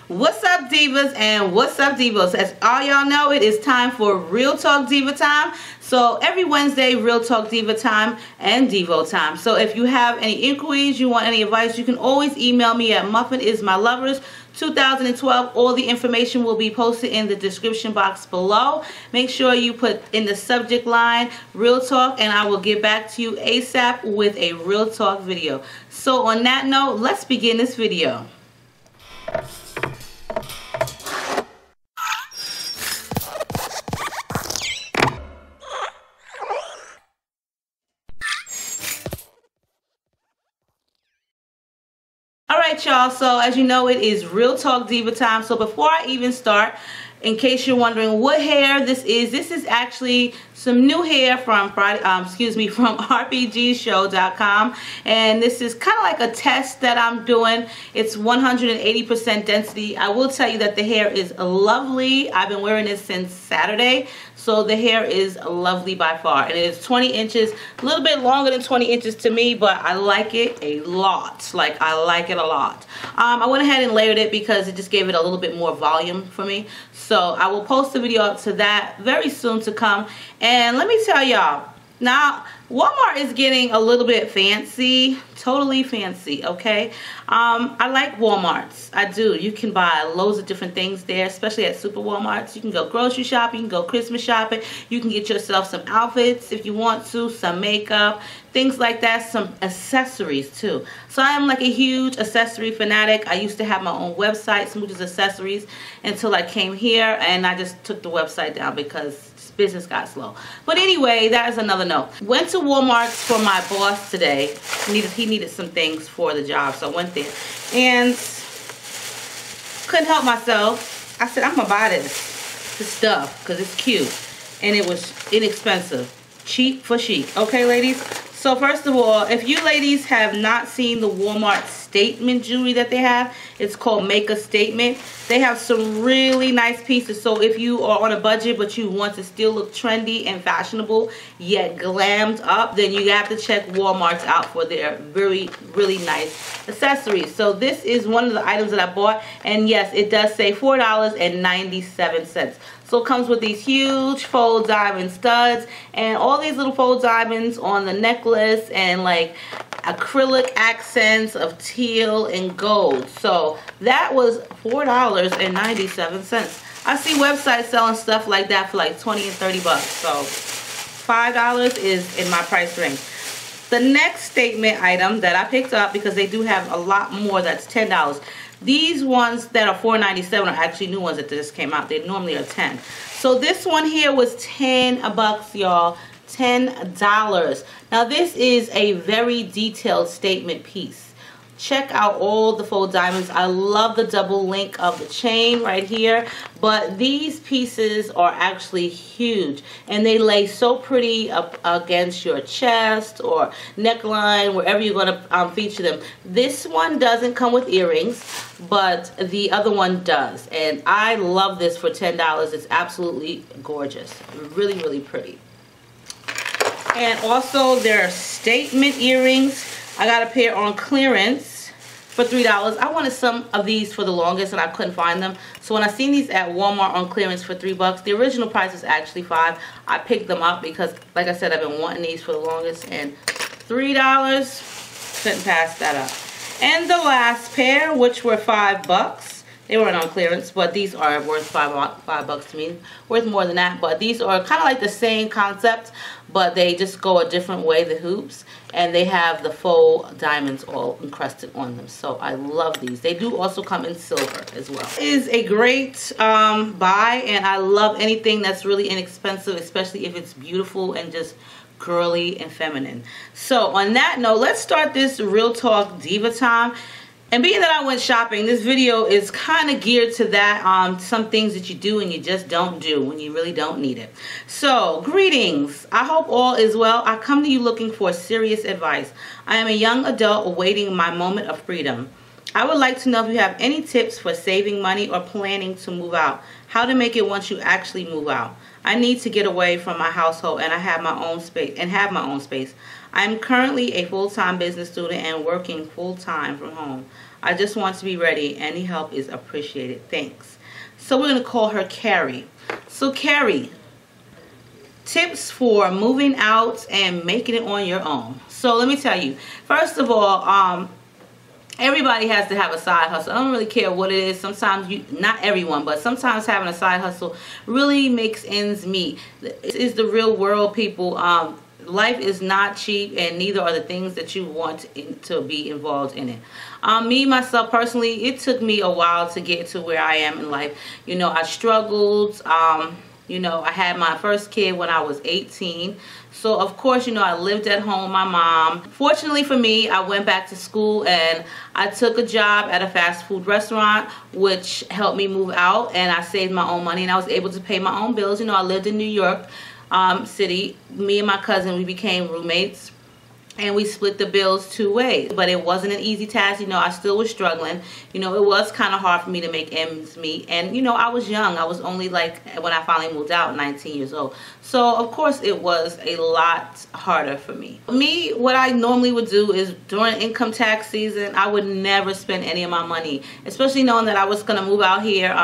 What's up, divas, and what's up, divos? As all y'all know, it is time for Real Talk Diva Time. So every Wednesday, Real Talk Diva Time and Devo Time. So if you have any inquiries, you want any advice, you can always email me at muffinismylovers2012. All the information will be posted in the description box below. Make sure you put in the subject line Real Talk, and I will get back to you ASAP with a Real Talk video. So on that note, let's begin this video. Alright y'all, so as you know, it is Real Talk Diva Time. So before I even start, in case you're wondering what hair this is actually some new hair from from RPGshow.com, and this is kind of like a test that I'm doing. It's 180% density. I will tell you that the hair is lovely. I've been wearing this since Saturday, so the hair is lovely by far, and it is 20 inches, a little bit longer than 20 inches to me, but I like it a lot. Like, I like it a lot. I went ahead and layered it because it just gave it a little bit more volume for me. So I will post a video up to that very soon to come. And let me tell y'all, now Walmart is getting a little bit fancy, totally fancy, okay? I like Walmarts, I do. You can buy loads of different things there, especially at super Walmarts. You can go grocery shopping, you can go Christmas shopping, you can get yourself some outfits if you want to, some makeup, things like that, some accessories too. So I am like a huge accessory fanatic. I used to have my own website, Smooch's Accessories, until I came here, and I just took the website down because business got slow. But anyway, that is another note. Went to Walmart for my boss today. He needed some things for the job, so I went there and couldn't help myself. I said, I'm gonna buy this stuff because it's cute, and it was inexpensive, cheap for chic. Okay, ladies. So first of all, if you ladies have not seen the Walmart statement jewelry that they have, it's called Make a Statement. They have some really nice pieces. So if you are on a budget but you want to still look trendy and fashionable yet glammed up, then you have to check Walmart's out for their really nice accessories. So this is one of the items that I bought, and yes, it does say $4.97. So it comes with these huge faux diamond studs and all these little faux diamonds on the necklace, and like acrylic accents of teal and gold. So that was $4.97. I see websites selling stuff like that for like 20 and 30 bucks. So $5 is in my price range. The next statement item that I picked up, because they do have a lot more that's $10. These ones that are $4.97 are actually new ones that just came out. They normally are $10. So this one here was 10 bucks, y'all. $10. Now this is a very detailed statement piece. Check out all the faux diamonds. I love the double link of the chain right here, but these pieces are actually huge, and they lay so pretty up against your chest or neckline, wherever you're going to feature them. This one doesn't come with earrings, but the other one does, and I love this for $10. It's absolutely gorgeous, really pretty. And also their statement earrings. I got a pair on clearance for $3. I wanted some of these for the longest, and I couldn't find them. So when I seen these at Walmart on clearance for $3, the original price is actually $5. I picked them up because, like I said, I've been wanting these for the longest, and $3, couldn't pass that up. And the last pair, which were $5. They weren't on clearance, but these are worth $5 to me. Worth more than that, but these are kind of like the same concept, but they just go a different way, the hoops, and they have the faux diamonds all encrusted on them. So I love these. They do also come in silver as well. It is a great buy, and I love anything that's really inexpensive, especially if it's beautiful and just girly and feminine. So on that note, let's start this Real Talk Diva Time. And being that I went shopping, this video is kind of geared to that, some things that you do and you just don't do when you really don't need it. So, greetings. I hope all is well. I come to you looking for serious advice. I am a young adult awaiting my moment of freedom. I would like to know if you have any tips for saving money or planning to move out. How to make it once you actually move out. I need to get away from my household, and I have my own space. I am currently a full-time business student and working full-time from home. I just want to be ready. Any help is appreciated. Thanks. So we're going to call her Carrie. So Carrie, tips for moving out and making it on your own. So let me tell you, first of all, everybody has to have a side hustle. I don't really care what it is. Sometimes not everyone, but sometimes having a side hustle really makes ends meet. It is the real world, people. Life is not cheap, and neither are the things that you want to be involved in it. Me, myself, personally, it took me a while to get to where I am in life. You know, I struggled. You know, I had my first kid when I was 18. So, of course, you know, I lived at home with my mom. Fortunately for me, I went back to school and I took a job at a fast food restaurant, which helped me move out, and I saved my own money and I was able to pay my own bills. You know, I lived in New York City. Me and my cousin, we became roommates. And we split the bills 2 ways. But it wasn't an easy task. You know, I still was struggling. You know, it was kind of hard for me to make ends meet. And, you know, I was young. I was only like, when I finally moved out, 19 years old. So, of course, it was a lot harder for me. Me, what I normally would do is during income tax season, I would never spend any of my money. Especially knowing that I was going to move out here.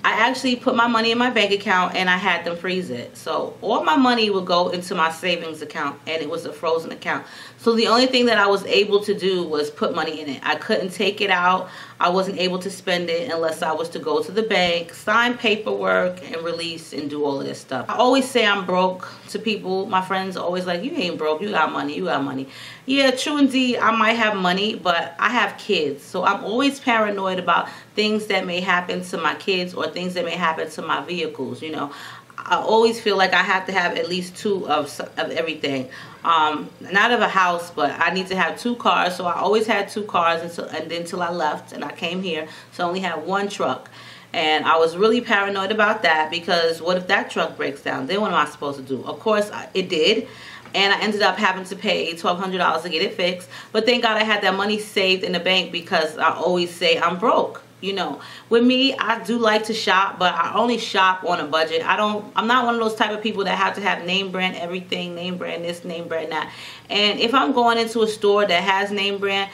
I actually put my money in my bank account and I had them freeze it. So all my money would go into my savings account, and it was a frozen account. So the only thing that I was able to do was put money in it. I couldn't take it out. I wasn't able to spend it unless I was to go to the bank, sign paperwork, and release and do all of this stuff. I always say I'm broke to people. My friends are always like, you ain't broke. You got money. You got money. Yeah, true indeed. I might have money, but I have kids. So I'm always paranoid about things that may happen to my kids or things that may happen to my vehicles, you know. I always feel like I have to have at least 2 of everything. Not of a house, but I need to have 2 cars. So I always had 2 cars until I left and I came here. So I only had 1 truck. And I was really paranoid about that, because what if that truck breaks down? Then what am I supposed to do? Of course, it did. And I ended up having to pay $1,200 to get it fixed. But thank God I had that money saved in the bank, because I always say I'm broke. You know, with me, I do like to shop, but I only shop on a budget. I'm not one of those type of people that have to have name brand everything, name brand this, name brand that. And if I'm going into a store that has name brand,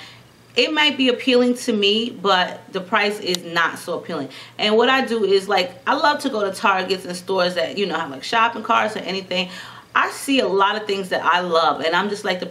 it might be appealing to me, but the price is not so appealing. And what I do is, like, I love to go to Targets and stores that, you know, have like shopping carts or anything. I see a lot of things that I love, and I'm just like the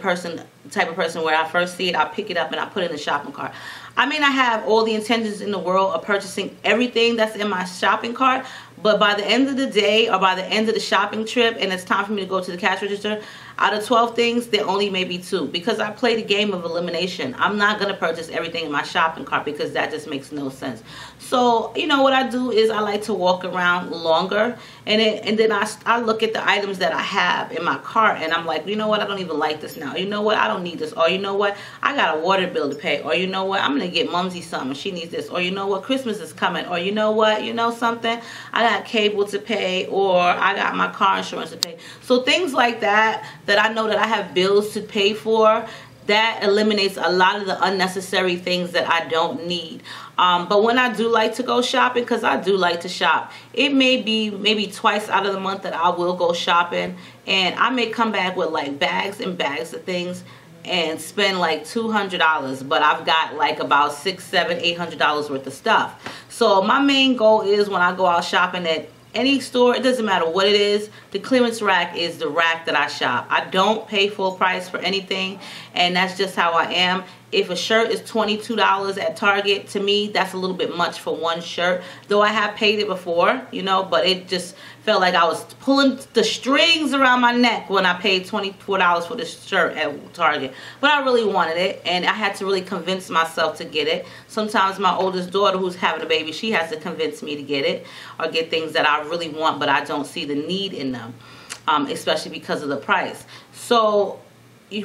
type of person where I first see it, I pick it up and I put it in the shopping cart. I mean, I have all the intentions in the world of purchasing everything that's in my shopping cart, but by the end of the day or by the end of the shopping trip and it's time for me to go to the cash register, out of 12 things, there only may be 2, because I play the game of elimination. I'm not going to purchase everything in my shopping cart, because that just makes no sense. So, you know, what I do is I like to walk around longer, and then I look at the items that I have in my cart, and I'm like, you know what, I don't even like this now. You know what, I don't need this. Or you know what, I got a water bill to pay. Or you know what, I'm going to get Mumsy something. She needs this. Or you know what, Christmas is coming. Or you know what, you know something, I got cable to pay, or I got my car insurance to pay. So things like that I know that I have bills to pay for, that eliminates a lot of the unnecessary things that I don't need. But when I do like to go shopping, because I do like to shop, it may be maybe twice out of the month that I will go shopping, and I may come back with like bags and bags of things and spend like $200, but I've got like about $600, $700, $800 worth of stuff. So my main goal is, when I go out shopping at any store, it doesn't matter what it is, the clearance rack is the rack that I shop. I don't pay full price for anything, and that's just how I am. If a shirt is $22 at Target, to me, that's a little bit much for one shirt. Though I have paid it before, you know, but it just felt like I was pulling the strings around my neck when I paid $24 for this shirt at Target. But I really wanted it, and I had to really convince myself to get it. Sometimes my oldest daughter, who's having a baby, she has to convince me to get it, or get things that I really want, but I don't see the need in them, especially because of the price. So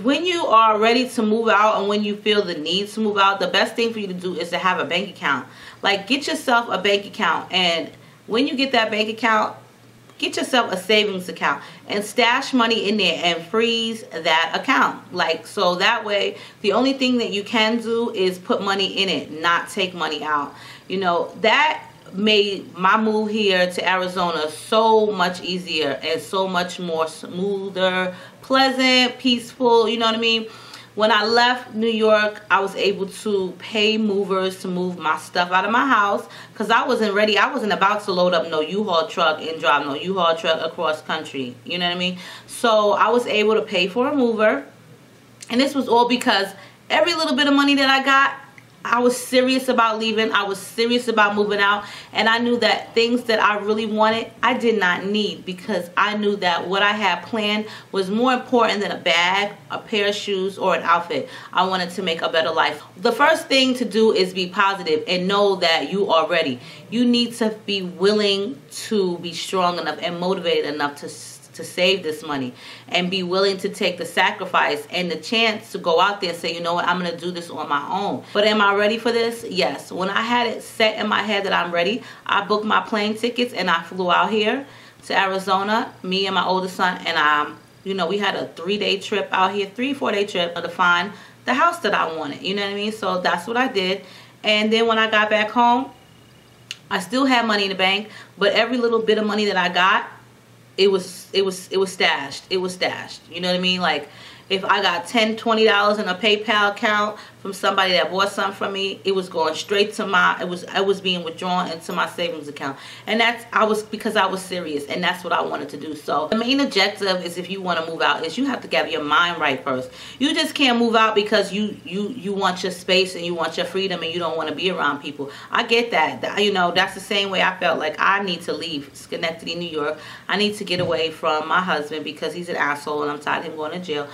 when you are ready to move out, and when you feel the need to move out, the best thing for you to do is to have a bank account. Like, get yourself a bank account, and when you get that bank account, get yourself a savings account and stash money in there and freeze that account. Like, so that way, the only thing that you can do is put money in it, not take money out. You know, that made my move here to Arizona so much easier and so much more smoother, pleasant, peaceful, you know what I mean? When I left New York, I was able to pay movers to move my stuff out of my house because I wasn't ready. I wasn't about to load up no U-Haul truck and drive no U-Haul truck across country. You know what I mean? So I was able to pay for a mover. And this was all because every little bit of money that I got, I was serious about leaving. I was serious about moving out. And I knew that things that I really wanted, I did not need, because I knew that what I had planned was more important than a bag, a pair of shoes, or an outfit. I wanted to make a better life. The first thing to do is be positive and know that you are ready. You need to be willing to be strong enough and motivated enough to save this money, and be willing to take the sacrifice and the chance to go out there and say, you know what, I'm going to do this on my own. But am I ready for this? Yes. When I had it set in my head that I'm ready, I booked my plane tickets and I flew out here to Arizona, me and my oldest son, and you know, we had a 3-day trip out here, 3-4-day trip to find the house that I wanted. You know what I mean? So that's what I did. And then when I got back home, I still had money in the bank, but every little bit of money that I got, it was stashed. It was stashed. You know what I mean? Like, if I got $10, $20 in a PayPal account from somebody that bought something from me, it was going straight to my, it was being withdrawn into my savings account. And because I was serious, and that's what I wanted to do. So the main objective is, if you want to move out, is you have to get your mind right first. You just can't move out because you want your space and you want your freedom and you don't want to be around people. I get that. You know, that's the same way I felt. Like, I need to leave Schenectady, New York. I need to get away from my husband because he's an asshole and I'm tired of him going to jail.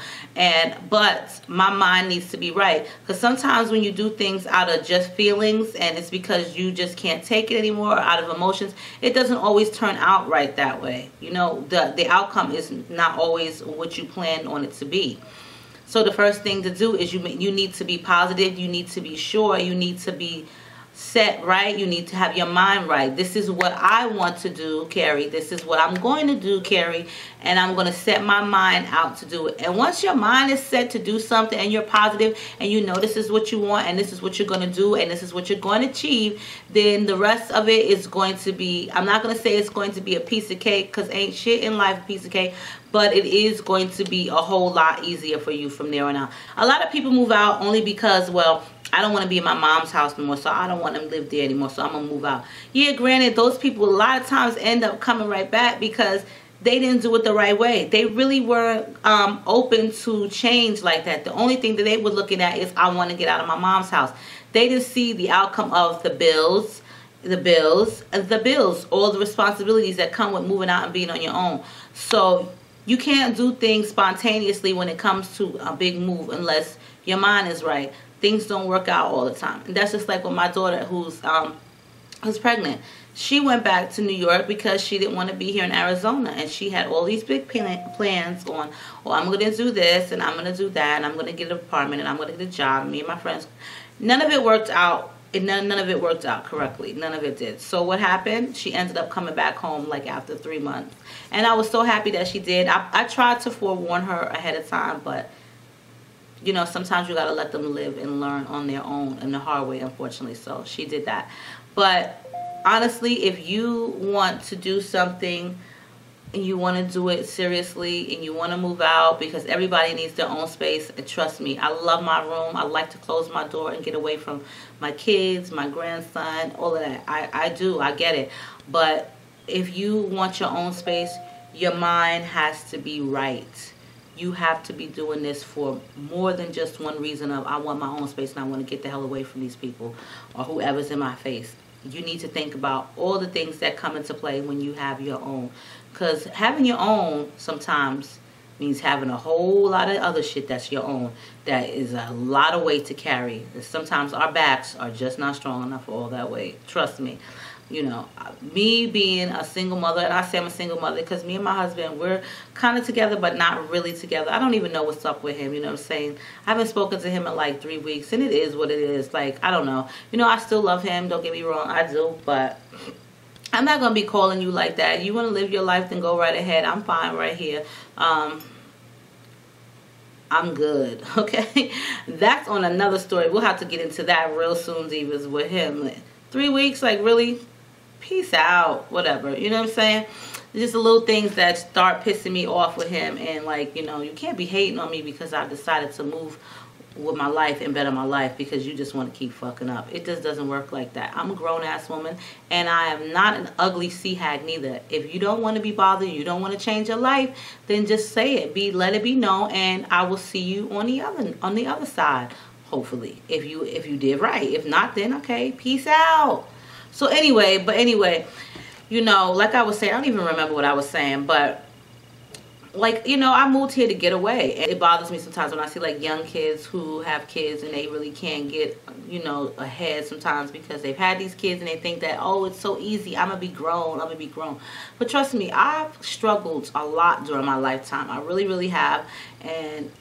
But my mind needs to be right, because sometimes when you do things out of just feelings and it's because you just can't take it anymore, out of emotions, it doesn't always turn out right that way. You know, the outcome is not always what you planned on it to be. So the first thing to do is you need to be positive, you need to be sure, you need to be set right, you need to have your mind right. This is what I want to do, Carrie. This is what I'm going to do, Carrie, and I'm going to set my mind out to do it. And once your mind is set to do something and you're positive and you know this is what you want and this is what you're going to do and this is what you're going to achieve, then the rest of it is going to be, I'm not going to say it's going to be a piece of cake, because ain't shit in life a piece of cake, but it is going to be a whole lot easier for you from there on out. A lot of people move out only because, well, I don't want to be in my mom's house anymore, so I don't want them to live there anymore, so I'm going to move out. Yeah, granted, those people a lot of times end up coming right back because they didn't do it the right way. They really weren't open to change like that. The only thing that they were looking at is, I want to get out of my mom's house. They didn't see the outcome of the bills, all the responsibilities that come with moving out and being on your own. So you can't do things spontaneously when it comes to a big move unless your mind is right. Things don't work out all the time. And that's just like with my daughter who's pregnant. She went back to New York because she didn't want to be here in Arizona. And she had all these big plans on, oh, I'm going to do this and I'm going to do that and I'm going to get an apartment and I'm going to get a job. Me and my friends. None of it worked out. None of it worked out correctly. None of it did. So what happened? She ended up coming back home like after 3 months. And I was so happy that she did. I tried to forewarn her ahead of time, but you know, sometimes you got to let them live and learn on their own in the hard way, unfortunately. So she did that. But honestly, if you want to do something and you want to do it seriously and you want to move out, because everybody needs their own space, and trust me, I love my room. I like to close my door and get away from my kids, my grandson, all of that. I do. I get it. But if you want your own space, your mind has to be right. You have to be doing this for more than just one reason of, I want my own space and I want to get the hell away from these people or whoever's in my face. You need to think about all the things that come into play when you have your own. Because having your own sometimes means having a whole lot of other shit that's your own. That is a lot of weight to carry. Sometimes our backs are just not strong enough for all that weight. Trust me. You know, me being a single mother, and I say I'm a single mother because me and my husband, we're kind of together but not really together. I don't even know what's up with him, you know what I'm saying? I haven't spoken to him in like 3 weeks, and it is what it is. Like, I don't know. You know, I still love him, don't get me wrong, I do, but I'm not going to be calling you like that. You want to live your life, then go right ahead. I'm fine right here. I'm good, okay? That's on another story. We'll have to get into that real soon, Divas, with him. 3 weeks, like, really? Peace out, whatever, you know what I'm saying? Just the little things that start pissing me off with him, and like, you know, you can't be hating on me because I decided to move with my life and better my life because you just want to keep fucking up. It just doesn't work like that. I'm a grown-ass woman, and I am not an ugly sea hag neither. If you don't want to be bothered, you don't want to change your life, then just say it. Let it be known, and I will see you on the other side, hopefully. If you did right. If not, then okay, peace out. So anyway, you know, like I was saying, I don't even remember what I was saying, but like, you know, I moved here to get away. And it bothers me sometimes when I see like young kids who have kids and they really can't get, you know, ahead sometimes because they've had these kids and they think that, oh, it's so easy, I'm gonna be grown. But trust me, I've struggled a lot during my lifetime. I really have. And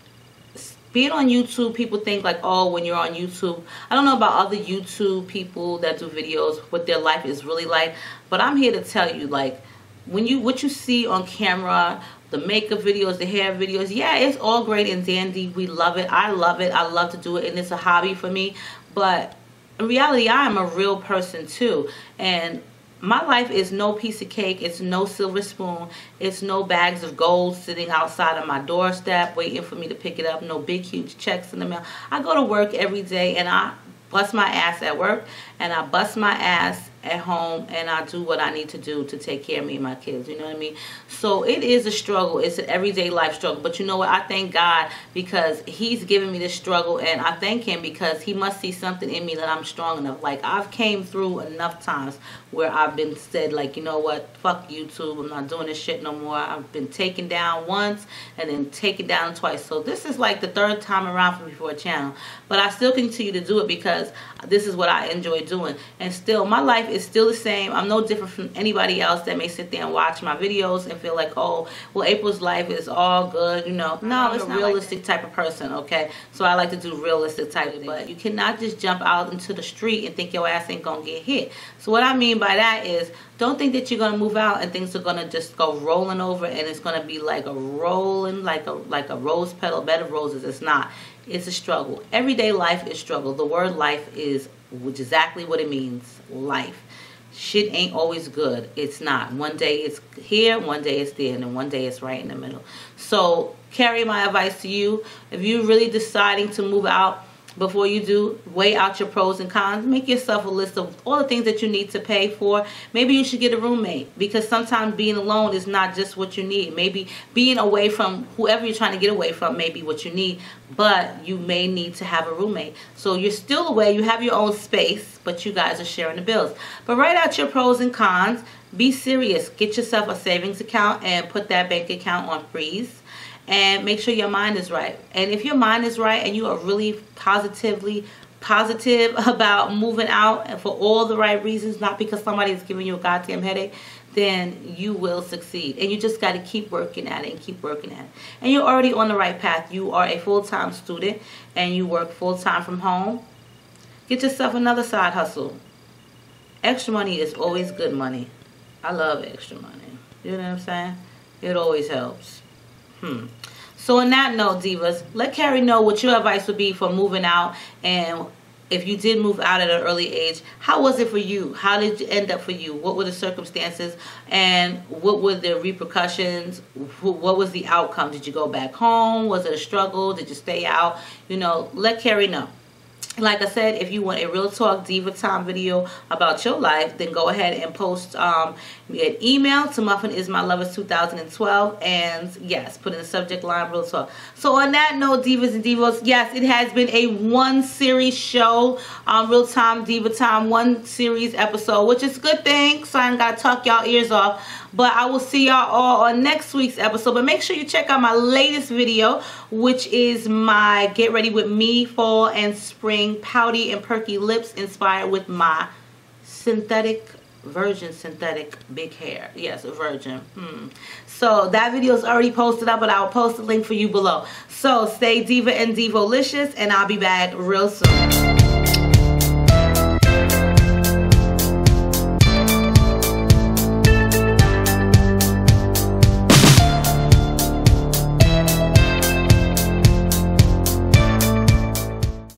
being on YouTube, people think like, oh, when you're on YouTube, I don't know about other YouTube people that do videos, what their life is really like, but I'm here to tell you, like, what you see on camera, the makeup videos, the hair videos, yeah, it's all great and dandy. We love it. I love it. I love to do it, and it's a hobby for me. But in reality, I am a real person too, and my life is no piece of cake. It's no silver spoon. It's no bags of gold sitting outside of my doorstep waiting for me to pick it up. No big, huge checks in the mail. I go to work every day, and I bust my ass at work, and I bust my ass at home, and I do what I need to do to take care of me and my kids. You know what I mean? So it is a struggle. It's an everyday life struggle. But you know what? I thank God because he's given me this struggle, and I thank him because he must see something in me that I'm strong enough. Like, I've came through enough times where I've been said, like, you know what? Fuck YouTube. I'm not doing this shit no more. I've been taken down once and then taken down twice. So this is like the third time around for me for a channel. But I still continue to do it because this is what I enjoy doing. And still, my life is still the same. I'm no different from anybody else that may sit there and watch my videos and feel like, oh, well, April's life is all good, you know. No, it's not a realistic type of person, okay? So I like to do realistic type of things. But you cannot just jump out into the street and think your ass ain't gonna get hit. So what I mean by that is, don't think that you're gonna move out and things are gonna just go rolling over and it's gonna be like a rolling, like a rose petal bed of roses. It's not. It's a struggle. Everyday life is struggle. The word life is exactly what it means. Life. Shit ain't always good. It's not. One day it's here, one day it's there, and then one day it's right in the middle. So, Carrie, my advice to you, if you're really deciding to move out, before you do, weigh out your pros and cons. Make yourself a list of all the things that you need to pay for. Maybe you should get a roommate, because sometimes being alone is not just what you need. Maybe being away from whoever you're trying to get away from may be what you need, but you may need to have a roommate. So you're still away, you have your own space, but you guys are sharing the bills. But write out your pros and cons. Be serious. Get yourself a savings account and put that bank account on freeze. And make sure your mind is right. And if your mind is right and you are really positive about moving out and for all the right reasons, not because somebody is giving you a goddamn headache, then you will succeed. And you just got to keep working at it and keep working at it. And you're already on the right path. You are a full-time student and you work full-time from home. Get yourself another side hustle. Extra money is always good money. I love extra money. You know what I'm saying? It always helps. So on that note, divas, let Carrie know what your advice would be for moving out, and if you did move out at an early age, how was it for you? How did it end up for you? What were the circumstances, and what were the repercussions? What was the outcome? Did you go back home? Was it a struggle? Did you stay out? You know, let Carrie know. Like I said, if you want a Real Talk Diva Time video about your life, then go ahead and post an email to muffinismylovers2012, and yes, put in the subject line Real Talk. So on that note, divas and divos, yes, it has been a one-series show, Real Time Diva Time, one-series episode, which is a good thing, so I ain't got to talk y'all ears off. But I will see y'all all on next week's episode. But make sure you check out my latest video, which is my Get Ready With Me Fall and Spring Pouty and Perky Lips, inspired with my virgin synthetic big hair. Yes, a virgin. So that video is already posted up, but I will post the link for you below. So stay diva and divolicious, and I'll be back real soon.